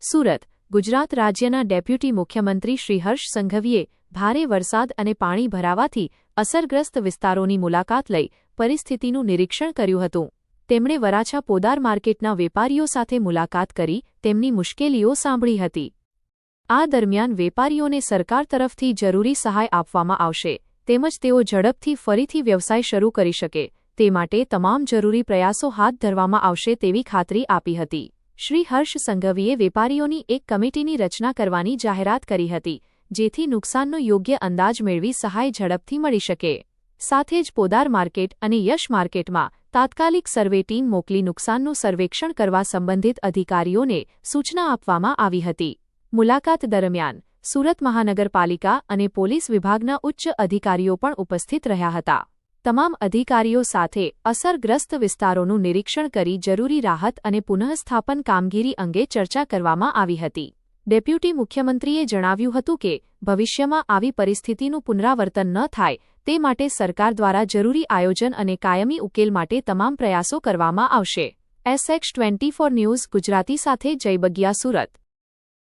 સુરત, ગુજરાત રાજ્યના ડેપ્યુટી મુખ્યમંત્રી શ્રી હર્ષ સંઘવીએ ભારે વરસાદ અને પાણી ભરાવાથી અસરગ્રસ્ત વિસ્તારોની મુલાકાત લઈ પરિસ્થિતિનું નિરીક્ષણ કર્યું હતું. તેમણે વરાછા પોદાર માર્કેટના વેપારીઓ સાથે મુલાકાત કરી તેમની મુશ્કેલીઓ સાંભળી હતી. આ દરમિયાન વેપારીઓને સરકાર તરફથી જરૂરી સહાય આપવામાં આવશે તેમજ તેઓ ઝડપથી ફરીથી વ્યવસાય શરૂ કરી શકે તે માટે તમામ જરૂરી પ્રયાસો હાથ ધરવામાં આવશે તેવી ખાતરી આપી હતી. શ્રી હર્ષ સંઘવીએ વેપારીઓની એક કમિટીની રચના કરવાની જાહેરાત કરી હતી, જેથી નુકસાનનો યોગ્ય અંદાજ મેળવી સહાય ઝડપથી મળી શકે. સાથે જ પોદાર માર્કેટ અને યશ માર્કેટમાં તાત્કાલિક સર્વે ટીમ મોકલી નુકસાનનું સર્વેક્ષણ કરવા સંબંધિત અધિકારીઓને સૂચના આપવામાં આવી હતી. મુલાકાત દરમિયાન સુરત મહાનગરપાલિકા અને પોલીસ વિભાગના ઉચ્ચ અધિકારીઓ પણ ઉપસ્થિત રહ્યા હતા. તમામ અધિકારીઓ સાથે અસરગ્રસ્ત વિસ્તારોનું નિરીક્ષણ કરી જરૂરી રાહત અને પુનઃસ્થાપન કામગીરી અંગે ચર્ચા કરવામાં આવી હતી. ડેપ્યુટી મુખ્યમંત્રીએ જણાવ્યું હતું કે ભવિષ્યમાં આવી પરિસ્થિતિનું પુનરાવર્તન ન થાય તે માટે સરકાર દ્વારા જરૂરી આયોજન અને કાયમી ઉકેલ માટે તમામ પ્રયાસો કરવામાં આવશે. SX24 ન્યૂઝ ગુજરાતી સાથે જય બગિયા, સુરત.